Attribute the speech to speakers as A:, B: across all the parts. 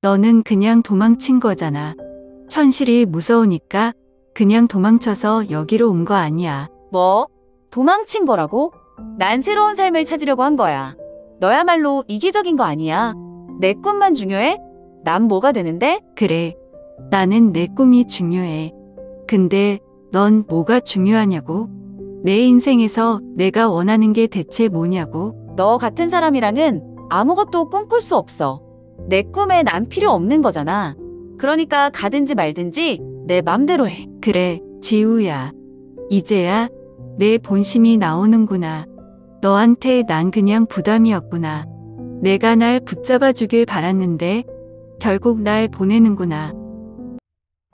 A: 너는 그냥 도망친 거잖아. 현실이 무서우니까 그냥 도망쳐서 여기로 온 거 아니야.
B: 뭐? 도망친 거라고? 난 새로운 삶을 찾으려고 한 거야. 너야말로 이기적인 거 아니야. 내 꿈만 중요해? 난 뭐가 되는데?
A: 그래. 나는 내 꿈이 중요해. 근데 넌 뭐가 중요하냐고? 내 인생에서 내가 원하는 게 대체 뭐냐고?
B: 너 같은 사람이랑은 아무것도 꿈꿀 수 없어. 내 꿈에 난 필요 없는 거잖아. 그러니까 가든지 말든지 내 맘대로 해.
A: 그래, 지우야. 이제야 내 본심이 나오는구나. 너한테 난 그냥 부담이었구나. 내가 날 붙잡아 주길 바랐는데 결국 날 보내는구나.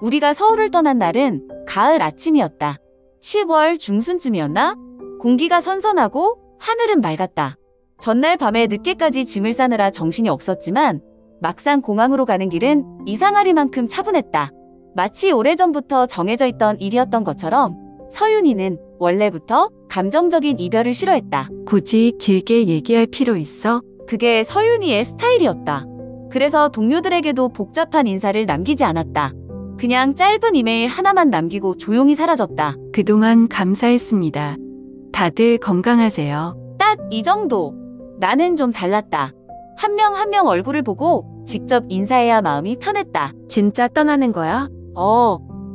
B: 우리가 서울을 떠난 날은 가을 아침이었다. 10월 중순쯤이었나? 공기가 선선하고 하늘은 맑았다. 전날 밤에 늦게까지 짐을 싸느라 정신이 없었지만 막상 공항으로 가는 길은 이상하리만큼 차분했다. 마치 오래전부터 정해져 있던 일이었던 것처럼 서윤이는 원래부터 감정적인 이별을 싫어했다.
A: 굳이 길게 얘기할 필요 있어?
B: 그게 서윤이의 스타일이었다. 그래서 동료들에게도 복잡한 인사를 남기지 않았다. 그냥 짧은 이메일 하나만 남기고 조용히 사라졌다.
A: 그동안 감사했습니다. 다들 건강하세요.
B: 딱 이 정도. 나는 좀 달랐다. 한 명 한 명 얼굴을 보고 직접 인사해야 마음이 편했다.
C: 진짜 떠나는 거야?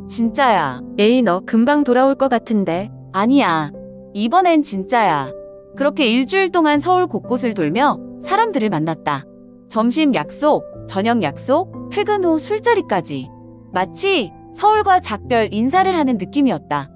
B: 진짜야.
C: 에이, 너 금방 돌아올 것 같은데.
B: 아니야. 이번엔 진짜야. 그렇게 일주일 동안 서울 곳곳을 돌며 사람들을 만났다. 점심 약속, 저녁 약속, 퇴근 후 술자리까지. 마치 서울과 작별 인사를 하는 느낌이었다.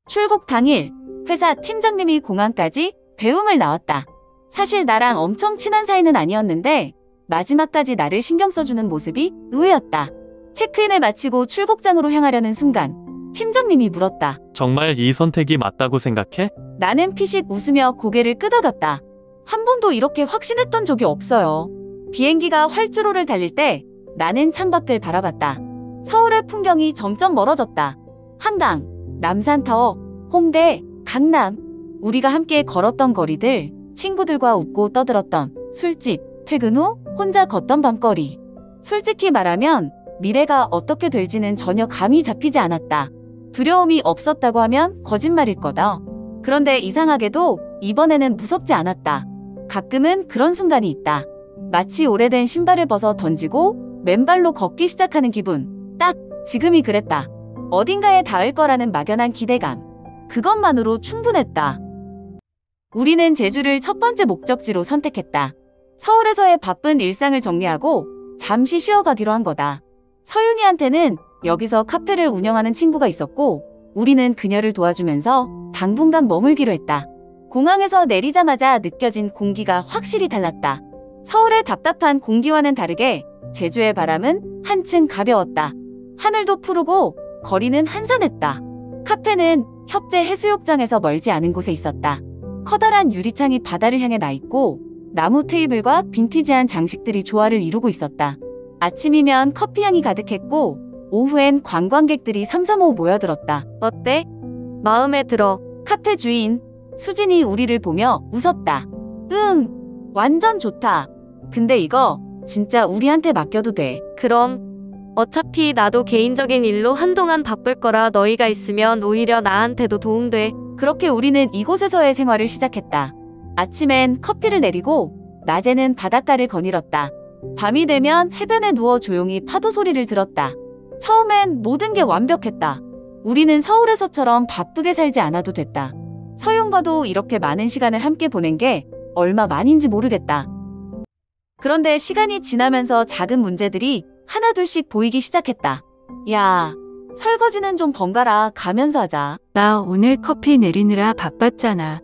B: 출국 당일, 회사 팀장님이 공항까지 배웅을 나왔다. 사실 나랑 엄청 친한 사이는 아니었는데 마지막까지 나를 신경 써주는 모습이 의외였다. 체크인을 마치고 출국장으로 향하려는 순간 팀장님이 물었다.
D: 정말 이 선택이 맞다고 생각해?
B: 나는 피식 웃으며 고개를 끄덕였다. 한 번도 이렇게 확신했던 적이 없어요. 비행기가 활주로를 달릴 때 나는 창밖을 바라봤다. 서울의 풍경이 점점 멀어졌다. 한강, 남산타워, 홍대, 강남. 우리가 함께 걸었던 거리들, 친구들과 웃고 떠들었던 술집, 퇴근 후 혼자 걷던 밤거리. 솔직히 말하면 미래가 어떻게 될지는 전혀 감이 잡히지 않았다. 두려움이 없었다고 하면 거짓말일 거다. 그런데 이상하게도 이번에는 무섭지 않았다. 가끔은 그런 순간이 있다. 마치 오래된 신발을 벗어 던지고 맨발로 걷기 시작하는 기분. 딱 지금이 그랬다. 어딘가에 닿을 거라는 막연한 기대감. 그것만으로 충분했다. 우리는 제주를 첫 번째 목적지로 선택했다. 서울에서의 바쁜 일상을 정리하고 잠시 쉬어가기로 한 거다. 서윤이한테는 여기서 카페를 운영하는 친구가 있었고 우리는 그녀를 도와주면서 당분간 머물기로 했다. 공항에서 내리자마자 느껴진 공기가 확실히 달랐다. 서울의 답답한 공기와는 다르게 제주의 바람은 한층 가벼웠다. 하늘도 푸르고 거리는 한산했다. 카페는 협재 해수욕장에서 멀지 않은 곳에 있었다. 커다란 유리창이 바다를 향해 나 있고 나무 테이블과 빈티지한 장식들이 조화를 이루고 있었다. 아침이면 커피향이 가득했고 오후엔 관광객들이 삼삼오오 모여들었다. 어때? 마음에 들어. 카페 주인 수진이 우리를 보며 웃었다. 응, 완전 좋다. 근데 이거 진짜 우리한테 맡겨도 돼.
E: 그럼. 어차피 나도 개인적인 일로 한동안 바쁠 거라 너희가 있으면 오히려 나한테도 도움돼.
B: 그렇게 우리는 이곳에서의 생활을 시작했다. 아침엔 커피를 내리고 낮에는 바닷가를 거닐었다. 밤이 되면 해변에 누워 조용히 파도 소리를 들었다. 처음엔 모든 게 완벽했다. 우리는 서울에서처럼 바쁘게 살지 않아도 됐다. 서윤과도 이렇게 많은 시간을 함께 보낸 게 얼마 만인지 모르겠다. 그런데 시간이 지나면서 작은 문제들이 하나둘씩 보이기 시작했다. 야, 설거지는 좀 번갈아 가면서 하자.
A: 나 오늘 커피 내리느라 바빴잖아.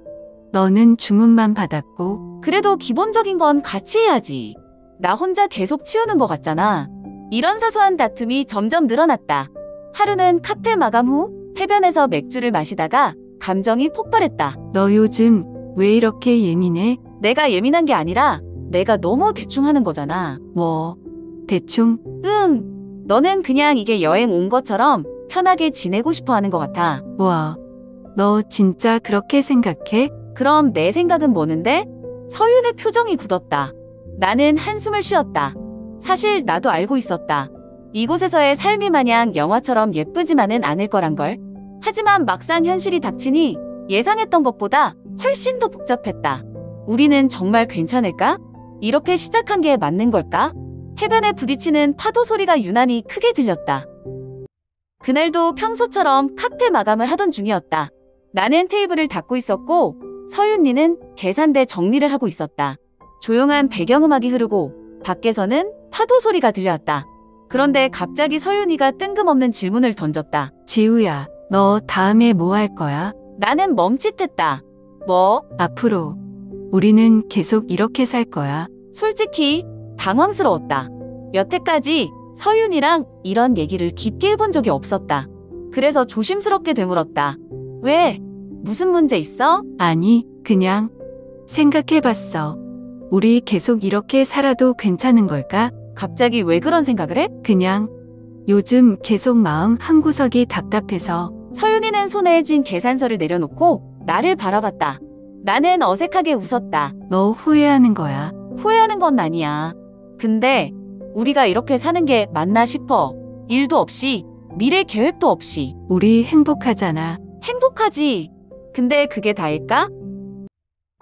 A: 너는 주문만 받았고.
B: 그래도 기본적인 건 같이 해야지. 나 혼자 계속 치우는 것 같잖아. 이런 사소한 다툼이 점점 늘어났다. 하루는 카페 마감 후 해변에서 맥주를 마시다가 감정이 폭발했다.
A: 너 요즘 왜 이렇게 예민해?
B: 내가 예민한 게 아니라 내가 너무 대충 하는 거잖아.
A: 뭐, 대충?
B: 응, 너는 그냥 이게 여행 온 것처럼 편하게 지내고 싶어 하는 것 같아.
A: 와, 너 진짜 그렇게 생각해?
B: 그럼 내 생각은 뭐는데? 서윤의 표정이 굳었다. 나는 한숨을 쉬었다. 사실 나도 알고 있었다. 이곳에서의 삶이 마냥 영화처럼 예쁘지만은 않을 거란걸. 하지만 막상 현실이 닥치니 예상했던 것보다 훨씬 더 복잡했다. 우리는 정말 괜찮을까? 이렇게 시작한 게 맞는 걸까? 해변에 부딪히는 파도 소리가 유난히 크게 들렸다. 그날도 평소처럼 카페 마감을 하던 중이었다. 나는 테이블을 닦고 있었고 서윤이는 계산대 정리를 하고 있었다. 조용한 배경음악이 흐르고 밖에서는 파도 소리가 들려왔다. 그런데 갑자기 서윤이가 뜬금없는 질문을 던졌다.
A: 지우야, 너 다음에 뭐 할 거야?
B: 나는 멈칫했다. 뭐?
A: 앞으로 우리는 계속 이렇게 살 거야.
B: 솔직히 당황스러웠다. 여태까지 서윤이랑 이런 얘기를 깊게 해본 적이 없었다. 그래서 조심스럽게 되물었다. 왜? 무슨 문제 있어?
A: 아니, 그냥 생각해봤어. 우리 계속 이렇게 살아도 괜찮은 걸까?
B: 갑자기 왜 그런 생각을 해?
A: 그냥 요즘 계속 마음 한구석이 답답해서.
B: 서윤이는 손에 쥔 계산서를 내려놓고 나를 바라봤다. 나는 어색하게 웃었다.
A: 너 후회하는 거야.
B: 후회하는 건 아니야. 근데 우리가 이렇게 사는 게 맞나 싶어. 일도 없이, 미래 계획도 없이.
A: 우리 행복하잖아.
B: 행복하지. 근데 그게 다일까?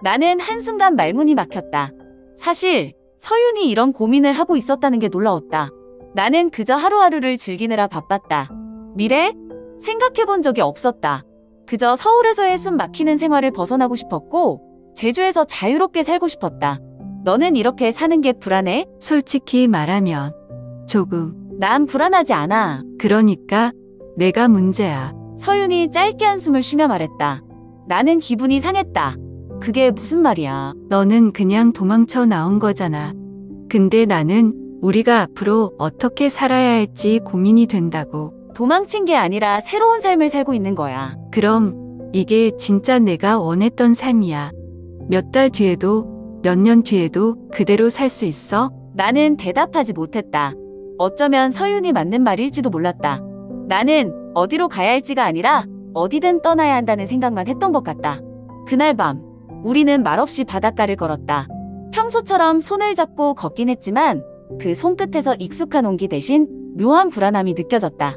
B: 나는 한순간 말문이 막혔다. 사실 서윤이 이런 고민을 하고 있었다는 게 놀라웠다. 나는 그저 하루하루를 즐기느라 바빴다. 미래? 생각해본 적이 없었다. 그저 서울에서의 숨 막히는 생활을 벗어나고 싶었고 제주에서 자유롭게 살고 싶었다. 너는 이렇게 사는 게 불안해?
A: 솔직히 말하면 조금.
B: 난 불안하지 않아.
A: 그러니까 내가 문제야.
B: 서윤이 짧게 한숨을 쉬며 말했다. 나는 기분이 상했다. 그게 무슨 말이야?
A: 너는 그냥 도망쳐 나온 거잖아. 근데 나는 우리가 앞으로 어떻게 살아야 할지 고민이 된다고.
B: 도망친 게 아니라 새로운 삶을 살고 있는 거야.
A: 그럼 이게 진짜 내가 원했던 삶이야. 몇 달 뒤에도 몇 년 뒤에도 그대로 살 수 있어?
B: 나는 대답하지 못했다. 어쩌면 서윤이 맞는 말일지도 몰랐다. 나는 어디로 가야 할지가 아니라 어디든 떠나야 한다는 생각만 했던 것 같다. 그날 밤 우리는 말없이 바닷가를 걸었다. 평소처럼 손을 잡고 걷긴 했지만 그 손끝에서 익숙한 온기 대신 묘한 불안함이 느껴졌다.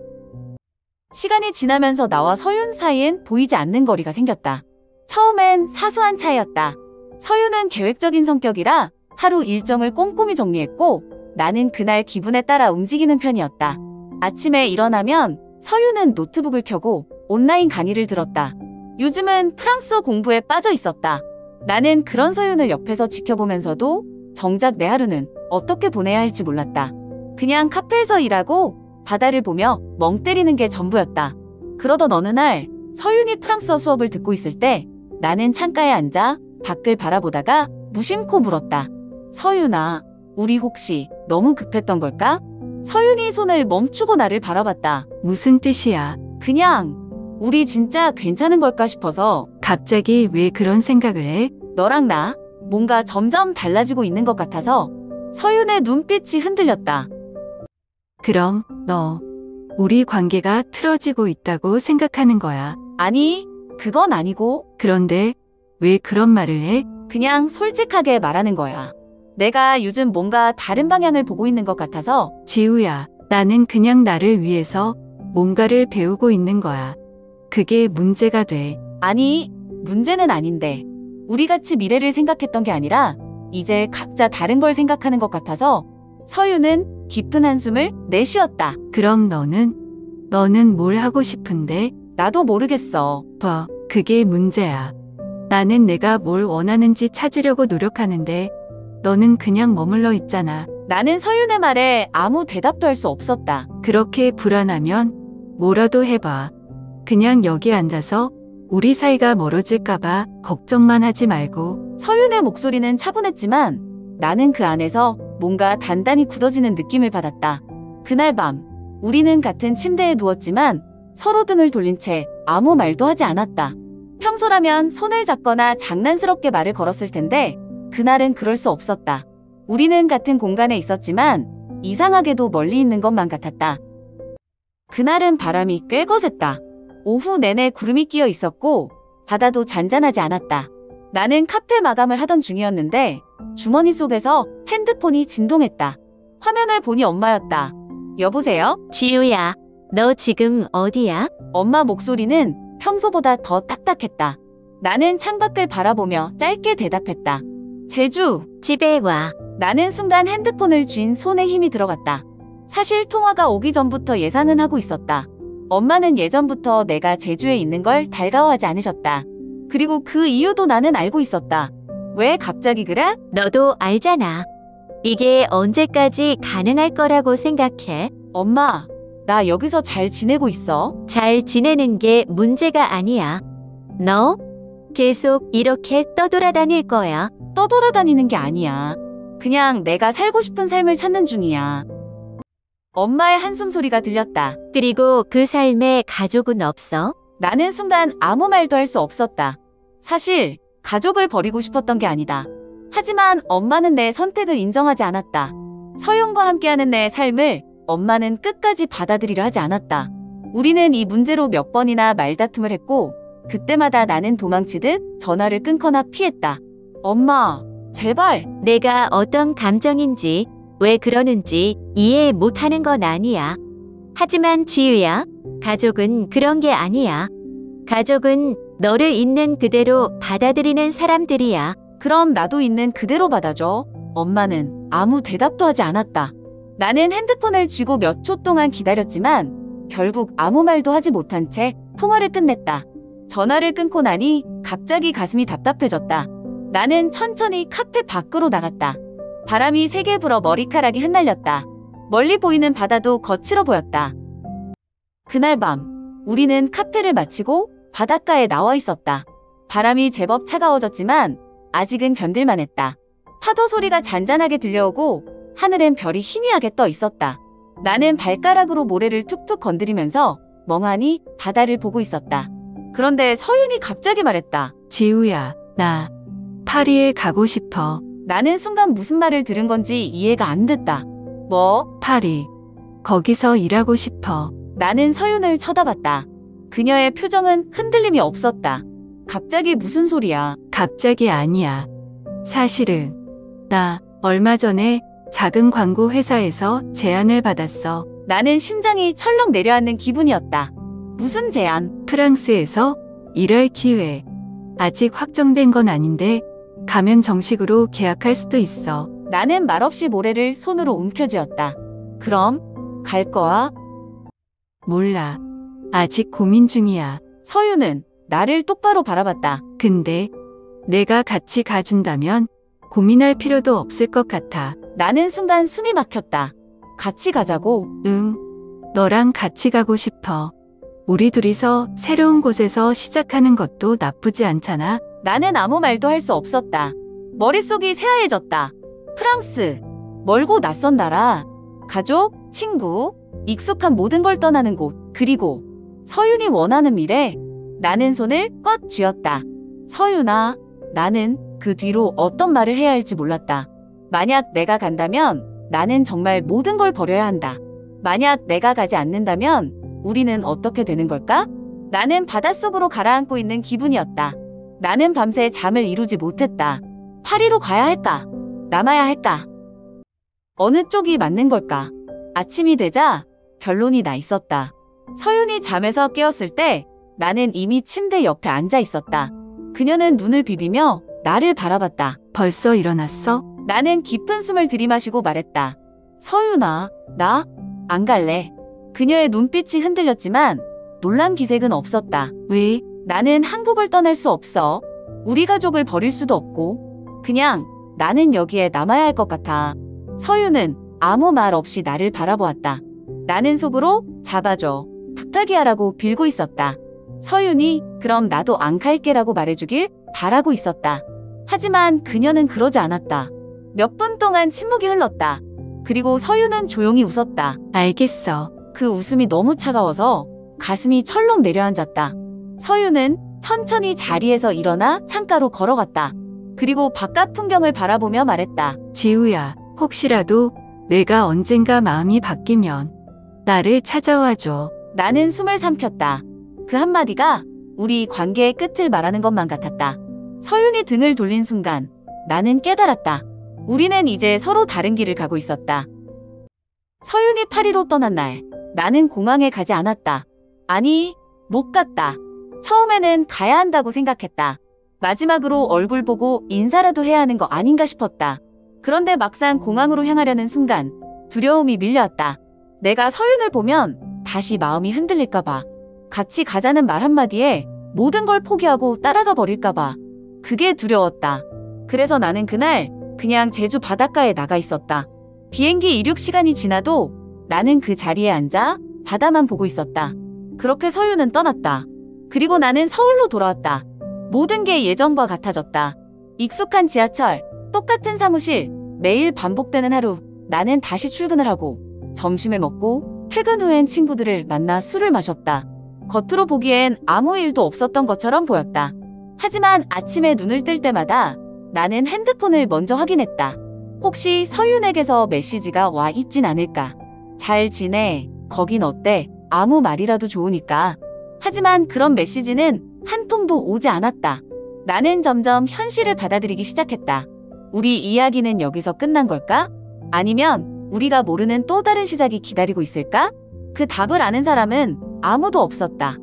B: 시간이 지나면서 나와 서윤 사이엔 보이지 않는 거리가 생겼다. 처음엔 사소한 차이였다. 서윤은 계획적인 성격이라 하루 일정을 꼼꼼히 정리했고 나는 그날 기분에 따라 움직이는 편이었다. 아침에 일어나면 서윤은 노트북을 켜고 온라인 강의를 들었다. 요즘은 프랑스어 공부에 빠져 있었다. 나는 그런 서윤을 옆에서 지켜보면서도 정작 내 하루는 어떻게 보내야 할지 몰랐다. 그냥 카페에서 일하고 바다를 보며 멍 때리는 게 전부였다. 그러던 어느 날 서윤이 프랑스어 수업을 듣고 있을 때 나는 창가에 앉아 밖을 바라보다가 무심코 물었다. 서윤아, 우리 혹시 너무 급했던 걸까? 서윤이 손을 멈추고 나를 바라봤다.
A: 무슨 뜻이야?
B: 그냥 우리 진짜 괜찮은 걸까 싶어서.
A: 갑자기 왜 그런 생각을 해?
B: 너랑 나 뭔가 점점 달라지고 있는 것 같아서. 서윤의 눈빛이 흔들렸다.
A: 그럼 너 우리 관계가 틀어지고 있다고 생각하는 거야.
B: 아니, 그건 아니고.
A: 그런데 왜 그런 말을 해?
B: 그냥 솔직하게 말하는 거야. 내가 요즘 뭔가 다른 방향을 보고 있는 것 같아서.
A: 지우야, 나는 그냥 나를 위해서 뭔가를 배우고 있는 거야. 그게 문제가 돼.
B: 아니, 문제는 아닌데. 우리 같이 미래를 생각했던 게 아니라 이제 각자 다른 걸 생각하는 것 같아서. 서윤은 깊은 한숨을 내쉬었다.
A: 그럼 너는 뭘 하고 싶은데?
B: 나도 모르겠어.
A: 그게 문제야. 나는 내가 뭘 원하는지 찾으려고 노력하는데 너는 그냥 머물러 있잖아.
B: 나는 서윤의 말에 아무 대답도 할 수 없었다.
A: 그렇게 불안하면 뭐라도 해봐. 그냥 여기 앉아서 우리 사이가 멀어질까봐 걱정만 하지 말고.
B: 서윤의 목소리는 차분했지만 나는 그 안에서 뭔가 단단히 굳어지는 느낌을 받았다. 그날 밤 우리는 같은 침대에 누웠지만 서로 등을 돌린 채 아무 말도 하지 않았다. 평소라면 손을 잡거나 장난스럽게 말을 걸었을 텐데 그날은 그럴 수 없었다. 우리는 같은 공간에 있었지만 이상하게도 멀리 있는 것만 같았다. 그날은 바람이 꽤 거셌다. 오후 내내 구름이 끼어 있었고 바다도 잔잔하지 않았다. 나는 카페 마감을 하던 중이었는데 주머니 속에서 핸드폰이 진동했다. 화면을 보니 엄마였다. 여보세요?
F: 지우야, 너 지금 어디야?
B: 엄마 목소리는 평소보다 더 딱딱했다. 나는 창밖을 바라보며 짧게 대답했다. 제주.
F: 집에 와.
B: 나는 순간 핸드폰을 쥔 손에 힘이 들어갔다. 사실 통화가 오기 전부터 예상은 하고 있었다. 엄마는 예전부터 내가 제주에 있는 걸 달가워하지 않으셨다. 그리고 그 이유도 나는 알고 있었다. 왜 갑자기 그래?
F: 너도 알잖아. 이게 언제까지 가능할 거라고 생각해?
B: 엄마, 나 여기서 잘 지내고 있어.
F: 잘 지내는 게 문제가 아니야. 너 계속 이렇게 떠돌아다닐 거야.
B: 떠돌아다니는 게 아니야. 그냥 내가 살고 싶은 삶을 찾는 중이야. 엄마의 한숨 소리가 들렸다.
F: 그리고 그 삶에 가족은 없어?
B: 나는 순간 아무 말도 할 수 없었다. 사실 가족을 버리고 싶었던 게 아니다. 하지만 엄마는 내 선택을 인정하지 않았다. 서윤과 함께하는 내 삶을 엄마는 끝까지 받아들이려 하지 않았다. 우리는 이 문제로 몇 번이나 말다툼을 했고 그때마다 나는 도망치듯 전화를 끊거나 피했다. 엄마, 제발.
F: 내가 어떤 감정인지, 왜 그러는지 이해 못하는 건 아니야. 하지만 지우야, 가족은 그런 게 아니야. 가족은 너를 있는 그대로 받아들이는 사람들이야.
B: 그럼 나도 있는 그대로 받아줘. 엄마는 아무 대답도 하지 않았다. 나는 핸드폰을 쥐고 몇 초 동안 기다렸지만 결국 아무 말도 하지 못한 채 통화를 끝냈다. 전화를 끊고 나니 갑자기 가슴이 답답해졌다. 나는 천천히 카페 밖으로 나갔다. 바람이 세게 불어 머리카락이 흩날렸다. 멀리 보이는 바다도 거칠어 보였다. 그날 밤, 우리는 카페를 마치고 바닷가에 나와 있었다. 바람이 제법 차가워졌지만 아직은 견딜만 했다. 파도 소리가 잔잔하게 들려오고 하늘엔 별이 희미하게 떠 있었다. 나는 발가락으로 모래를 툭툭 건드리면서 멍하니 바다를 보고 있었다. 그런데 서윤이 갑자기 말했다.
A: 지우야, 나 파리에 가고 싶어.
B: 나는 순간 무슨 말을 들은 건지 이해가 안 됐다. 뭐?
A: 파리. 거기서 일하고 싶어.
B: 나는 서윤을 쳐다봤다. 그녀의 표정은 흔들림이 없었다. 갑자기 무슨 소리야?
A: 갑자기 아니야. 사실은 나 얼마 전에 작은 광고 회사에서 제안을 받았어.
B: 나는 심장이 철렁 내려앉는 기분이었다. 무슨 제안?
A: 프랑스에서 일할 기회. 아직 확정된 건 아닌데 가면 정식으로 계약할 수도 있어.
B: 나는 말없이 모래를 손으로 움켜쥐었다. 그럼 갈 거야?
A: 몰라. 아직 고민 중이야.
B: 서윤은 나를 똑바로 바라봤다.
A: 근데 내가 같이 가준다면 고민할 필요도 없을 것 같아.
B: 나는 순간 숨이 막혔다. 같이 가자고.
A: 응. 너랑 같이 가고 싶어. 우리 둘이서 새로운 곳에서 시작하는 것도 나쁘지 않잖아.
B: 나는 아무 말도 할 수 없었다. 머릿속이 새하얘졌다. 프랑스. 멀고 낯선 나라. 가족, 친구, 익숙한 모든 걸 떠나는 곳. 그리고 서윤이 원하는 미래. 나는 손을 꽉 쥐었다. 서윤아, 나는 그 뒤로 어떤 말을 해야 할지 몰랐다. 만약 내가 간다면 나는 정말 모든 걸 버려야 한다. 만약 내가 가지 않는다면 우리는 어떻게 되는 걸까? 나는 바닷속으로 가라앉고 있는 기분이었다. 나는 밤새 잠을 이루지 못했다. 파리로 가야 할까? 남아야 할까? 어느 쪽이 맞는 걸까? 아침이 되자 결론이 나 있었다. 서윤이 잠에서 깨었을 때 나는 이미 침대 옆에 앉아 있었다. 그녀는 눈을 비비며 나를 바라봤다.
A: 벌써 일어났어?
B: 나는 깊은 숨을 들이마시고 말했다. 서윤아, 나 안 갈래. 그녀의 눈빛이 흔들렸지만 놀란 기색은 없었다.
A: 왜?
B: 나는 한국을 떠날 수 없어. 우리 가족을 버릴 수도 없고. 그냥 나는 여기에 남아야 할 것 같아. 서윤은 아무 말 없이 나를 바라보았다. 나는 속으로 잡아줘. 부탁이야라고 빌고 있었다. 서윤이 그럼 나도 안 갈게라고 말해주길 바라고 있었다. 하지만 그녀는 그러지 않았다. 몇 분 동안 침묵이 흘렀다. 그리고 서윤은 조용히 웃었다.
A: 알겠어.
B: 그 웃음이 너무 차가워서 가슴이 철렁 내려앉았다. 서윤은 천천히 자리에서 일어나 창가로 걸어갔다. 그리고 바깥 풍경을 바라보며 말했다.
A: 지우야, 혹시라도 내가 언젠가 마음이 바뀌면 나를 찾아와줘.
B: 나는 숨을 삼켰다. 그 한마디가 우리 관계의 끝을 말하는 것만 같았다. 서윤이 등을 돌린 순간 나는 깨달았다. 우리는 이제 서로 다른 길을 가고 있었다. 서윤이 파리로 떠난 날, 나는 공항에 가지 않았다. 아니, 못 갔다. 처음에는 가야 한다고 생각했다. 마지막으로 얼굴 보고 인사라도 해야 하는 거 아닌가 싶었다. 그런데 막상 공항으로 향하려는 순간 두려움이 밀려왔다. 내가 서윤을 보면 다시 마음이 흔들릴까봐. 같이 가자는 말 한마디에 모든 걸 포기하고 따라가 버릴까봐. 그게 두려웠다. 그래서 나는 그날 그냥 제주 바닷가에 나가 있었다. 비행기 이륙 시간이 지나도 나는 그 자리에 앉아 바다만 보고 있었다. 그렇게 서윤은 떠났다. 그리고 나는 서울로 돌아왔다. 모든 게 예전과 같아졌다. 익숙한 지하철, 똑같은 사무실, 매일 반복되는 하루. 나는 다시 출근을 하고 점심을 먹고 퇴근 후엔 친구들을 만나 술을 마셨다. 겉으로 보기엔 아무 일도 없었던 것처럼 보였다. 하지만 아침에 눈을 뜰 때마다 나는 핸드폰을 먼저 확인했다. 혹시 서윤에게서 메시지가 와 있진 않을까? 잘 지내? 거긴 어때? 아무 말이라도 좋으니까. 하지만 그런 메시지는 한 통도 오지 않았다. 나는 점점 현실을 받아들이기 시작했다. 우리 이야기는 여기서 끝난 걸까? 아니면 우리가 모르는 또 다른 시작이 기다리고 있을까? 그 답을 아는 사람은 아무도 없었다.